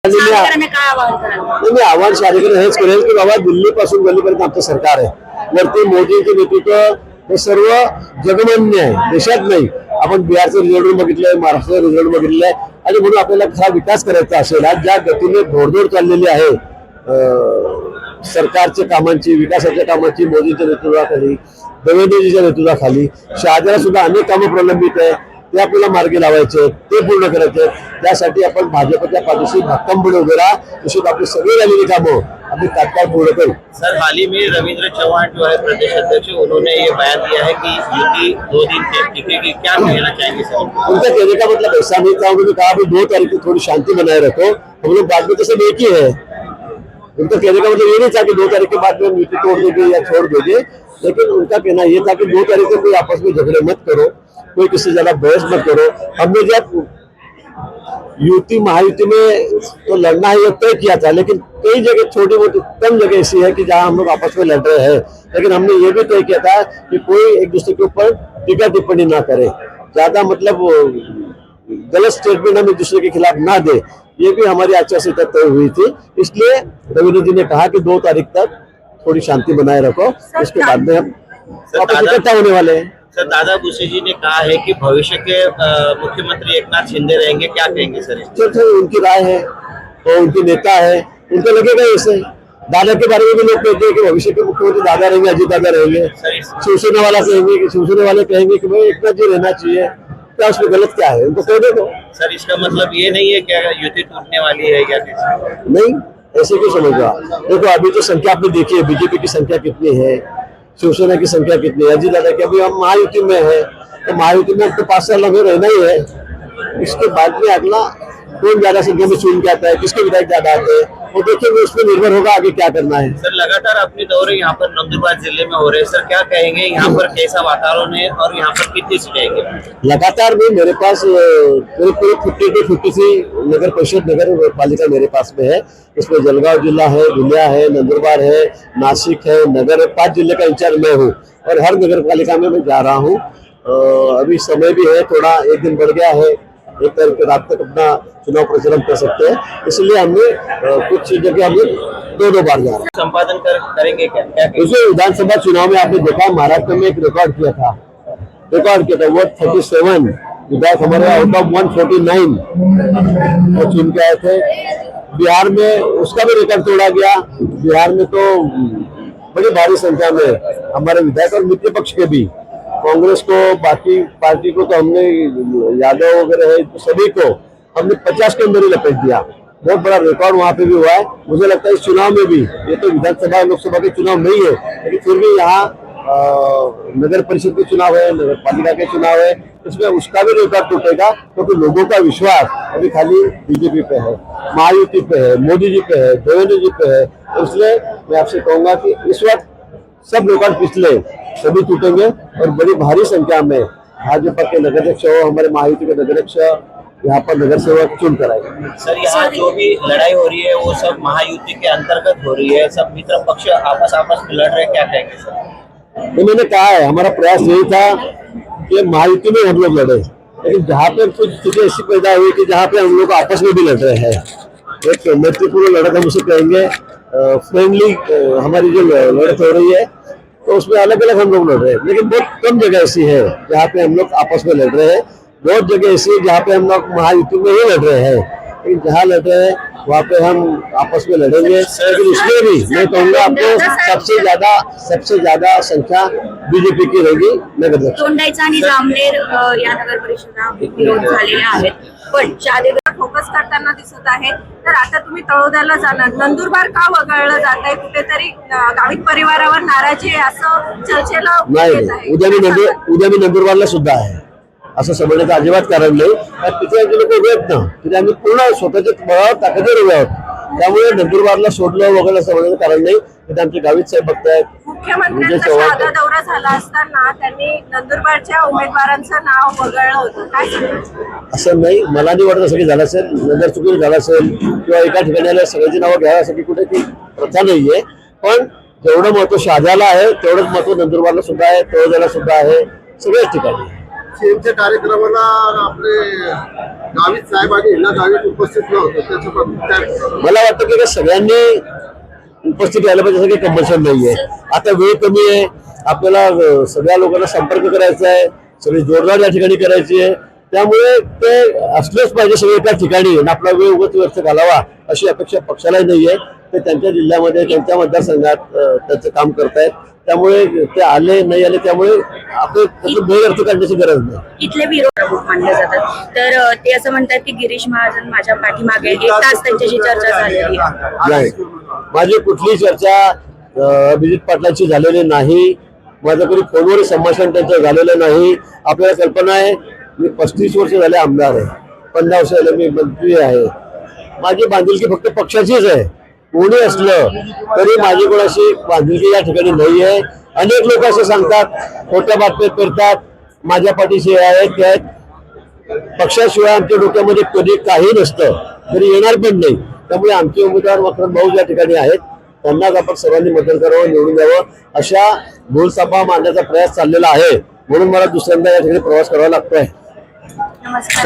मी आव्हान शाळेकडे हेच करेल की बाबा दिल्लीपासून गल्लीपर्यंत आमचं सरकार आहे। वरती मोदींचे नेतृत्व हे सर्व जगमान्य आहे, देशात नाही। आपण बिहारचं रिझल्ट बघितलंय, महाराष्ट्राचं रिझल्ट बघितलंय आणि म्हणून आपल्याला खरा विकास करायचा असेल, आज ज्या गतीने घोडदौड चाललेली आहे सरकारच्या कामांची, विकासाच्या कामाची, मोदींच्या नेतृत्वाखाली, देवेंद्रजीच्या नेतृत्वाखाली शहाद्याला सुद्धा अनेक कामं प्रलंबित आहे, ते आपल्याला मार्गी लावायचे, ते पूर्ण करायचे। त्यासाठी आपण भाजपच्या पाठीशी भक्कमपणे उभे राहा, तसेच आपली सगळी राहिलेली कामं अभी तात्काळ पूर्ण करें। सर, हाल ही में रविंद्र चौहान जो है प्रदेश अध्यक्ष, उन्होंने ये बयान दिया है कि युति 2 दिन टिकेगी, क्या कहना चाहेंगे सर? उनका कहने का मतलब ऐसा नहीं था, उन्होंने कहा 2 तारीख को थोड़ी शांति बनाए रखो, हम लोग बाद में तो सब एक ही है। उनका कहने का मतलब ये नहीं था कि 2 तारीख के बाद में हम युति तोड़ देंगे या छोड़ देंगे, लेकिन उनका कहना ये था कि 2 तारीख को कोई आपस में झगड़े मत करो, कोई किसी ज्यादा बहस मत करो। हमने जब युति महायुति में तो लड़ना है ये तय किया था, लेकिन कई जगह छोटी मोटी कम जगह ऐसी है कि जहां हम लोग आपस में लड़ रहे हैं, लेकिन हमने ये भी तय किया था कि कोई एक दूसरे के ऊपर टीका टिप्पणी ना करे, ज्यादा मतलब गलत स्टेटमेंट हम एक दूसरे के खिलाफ ना दे, ये भी हमारी आचार संहिता तय हुई थी। इसलिए रविंद्र जी ने कहा कि 2 तारीख तक थोड़ी शांति बनाए रखो, उसके बाद में हम वापस इकट्ठा होने वाले हैं। सर, दादा भुसे जी ने कहा है कि भविष्य के मुख्यमंत्री एकनाथ शिंदे रहेंगे, क्या कहेंगे सर? चल उनकी राय है तो उनके नेता है, उनको लगेगा ऐसे। दादा के बारे में भी लोग कहते हैं कि भविष्य के मुख्यमंत्री दादा रहेंगे, अजीत दादा रहेंगे। शिवसेना वाला कहेंगे कि शिवसेना वाले कहेंगे कि भाई एकनाथ जी रहना चाहिए, क्या उसमें गलत क्या है, उनको कह दे दो। सर, इसका मतलब ये नहीं है क्या युति टूटने वाली है क्या? नहीं, ऐसे क्यों समझ रहा? देखो अभी तो संख्या आपने देखी है, बीजेपी की संख्या कितनी है, शिवसेना की संख्या कितनी है, अजीत दादा की अभी हम महायुति में है, तो महायुति में तो 5 साल हमें रहना ही है। इसके बाद में अगला कौन ज्यादा संख्या में चुन के आता है, किसके विधायक ज्यादा आते हैं, वो देखेंगे, उस पर निर्भर होगा आगे क्या करना है। सर, लगातार अपने दौरे यहाँ पर नंदुरबार जिले में हो रहे हैं, सर क्या कहेंगे यहाँ पर कैसा वातावरण है और यहाँ पर कितनी सीटें आएंगे? लगातार में मेरे पास पूरे 50 to 53 नगर परिषद नगर पालिका मेरे पास में है। इसमें जलगांव जिला है, धुलिया है, नंदुरबार है, नासिक है, नगर है, 5 जिले का इंचार्ज मैं हूँ और हर नगर पालिका में मैं जा रहा हूँ। अभी समय भी है, थोड़ा 1 दिन बढ़ गया है, 1 तारीख के रात तक अपना चुनाव प्रचारण कर सकते हैं, इसलिए हमने कुछ जगह हम 2 बार जा रहे हैं। संपादन करेंगे क्या? दूसरे विधानसभा चुनाव में आपने देखा महाराष्ट्र में एक रिकॉर्ड किया था, वो 37 विधायक हमारे आउट ऑफ 149 वो चुन के आए थे। बिहार में उसका भी रिकॉर्ड तोड़ा गया। बिहार में तो बड़ी भारी संख्या में हमारे विधायक और मित्र पक्ष के भी, कांग्रेस को, बाकी पार्टी को तो हमने, यादव वगैरह है तो सभी को हमने 50 के अंदर ही लपेट दिया। बहुत बड़ा रिकॉर्ड वहां पे भी हुआ है। मुझे लगता है इस चुनाव में भी, ये तो विधानसभा लोकसभा के चुनाव नहीं है, लेकिन फिर भी यहाँ नगर परिषद के चुनाव है, नगर पालिका के चुनाव है, इसमें उसका भी रिकॉर्ड टूटेगा, क्योंकि लोगों का विश्वास अभी खाली बीजेपी पे है, महायुति पे है, मोदी जी पे है, देवेंद्र जी पे है। इसलिए मैं आपसे कहूंगा कि इस वक्त सब रिकॉर्ड पिछले सभी टूटेंगे और बड़ी भारी संख्या में भाजपा के नगराध्यक्ष हो, हमारे महायुति के नगराध्यक्ष यहाँ पर नगर सेवक चुन कर आएंगे। सर, यहाँ जो भी लड़ाई हो रही है वो सब महायुति के अंतर्गत हो रही है, सब मित्र पक्ष आपस में लड़ रहे हैं, क्या कहेंगे सर? तो मैंने कहा है, हमारा प्रयास यही था कि महायुति में हम लोग लड़े, लेकिन जहाँ पे कुछ स्थिति ऐसी पैदा हुई कि जहाँ पे हम लोग आपस में भी लड़ रहे हैं, एक मैत्रीपूर्ण लड़त हम उसे कहेंगे, फ्रेंडली हमारी जो लड़त हो रही है, तो उसमें अलग अलग हम लोग लड़ रहे हैं, लेकिन बहुत कम जगह ऐसी है जहाँ पे हम लोग आपस में लड़ रहे हैं। बहुत जगह ऐसी है जहाँ पे हम लोग महायुति में ही लड़ रहे हैं, लेकिन जहाँ लड़ रहे हैं वहाँ पे हम आपस में लड़ेंगे। लेकिन उसमें भी मैं कहूँगा आपको सबसे ज्यादा संख्या बीजेपी की रहेगी नगर। तोंडाईचा आणि जामनेर या नगर परिषदा विरोध झालेल्या आहेत, पण शहादेला फोकस करताना दिसत आहे। तर आता तुम्ही तळोद्याला जाणार, नंदुरबार का वगळलं जात आहे? कुठेतरी गावित परिवारावर नाराजी आहे असं चर्चेला येत आहे। उद्या मी नंदुरबारला सुद्धा आहे असं समजण्याचं अजिबात कारण नाही। तिथे लोक उभे आहेत ना, तिथे आम्ही पूर्ण स्वतःच्या बळावर ताकदीवर उभे आहोत, त्यामुळे नंदुरबारला सोडलं वगैरे समजण्याचं कारण नाही। तिथे आमचे गावित साहेब बघतायत। मुख्यमंत्र्यांचा साधा दौरा झाला असताना त्यांनी नंदुरबारच्या उमेदवारांचं नाव वगळलं होतं, काय सांगाल? असं नाही, मला नाही वाटत असं की झालं असेल, नजर चुकीनं झालं असेल किंवा एका ठिकाणी सगळ्यांची नावं घ्याव्यासाठी कुठे ती प्रथा नाहीये, पण जेवढं महत्व शहाद्याला आहे तेवढंच महत्व नंदुरबारला सुद्धा आहे, तळोद्याला सुद्धा आहे, सगळ्याच ठिकाणी। सीएमच्या कार्यक्रमाला आपले गावित साहेब आणि हिना गावित उपस्थित नव्हते त्याच्याबद्दल मला वाटतं की सगळ्यांनी उपस्थित यायला पाहिजे, असं काही कंपल्शन नाहीये. आता वेळ कमी आहे, आपल्याला सगळ्या लोकांना संपर्क करायचा आहे, सगळी जोरदार या ठिकाणी करायची आहे, त्यामुळे ते असलंच पाहिजे सगळे एका ठिकाणी आणि आपला वेळ उगाच व्यर्थ घालावा अशी अपेक्षा पक्षालाही नाहीये. ते त्यांच्या जिल्ह्यामध्ये त्यांच्या मतदारसंघात त्याचं काम करतायत, त्यामुळे ते आले नाही आले त्यामुळे आपण त्याचं वेळ अर्थ काढण्याची गरज नाही. इथले विरोध प्रमुख मानले जातात, तर ते असं म्हणतात की गिरीश महाजन माझ्या पाठीमागे 1 तास त्यांच्याशी चर्चा झालेली आहे. नाही, माझी कुठली चर्चा अभिजित पाटलांची झालेली नाही. माझं कधी फोनवर संभाषण त्यांचं झालेलं नाही. आपल्याला कल्पना आहे, मी 35 वर्ष झाले आमदार आहे, 15 वर्ष झाले मी मंत्री आहे. माझी बांधिलकी फक्त पक्षाचीच आहे. कोणी असलं तरी माझी कोणाशी बांधिलकी या ठिकाणी नाही आहे. अनेक लोक असं सांगतात, खोट्या बातम्या करतात, माझ्या पाठीशी आहेत ते आहेत. पक्षाशिवाय आमच्या डोक्यामध्ये कधी काही नसतं, तरी येणार पण नाही. त्यामुळे आमचे उमेदवार मकरंद भाऊ या ठिकाणी आहेत, त्यांनाच आपण सर्वांनी मतदान करावं, निवडून द्यावं अशा भूलसभा मांडण्याचा प्रयास चाललेला आहे. म्हणून मला दुसऱ्यांदा या ठिकाणी प्रवास करावा लागतोय. नमस्कार.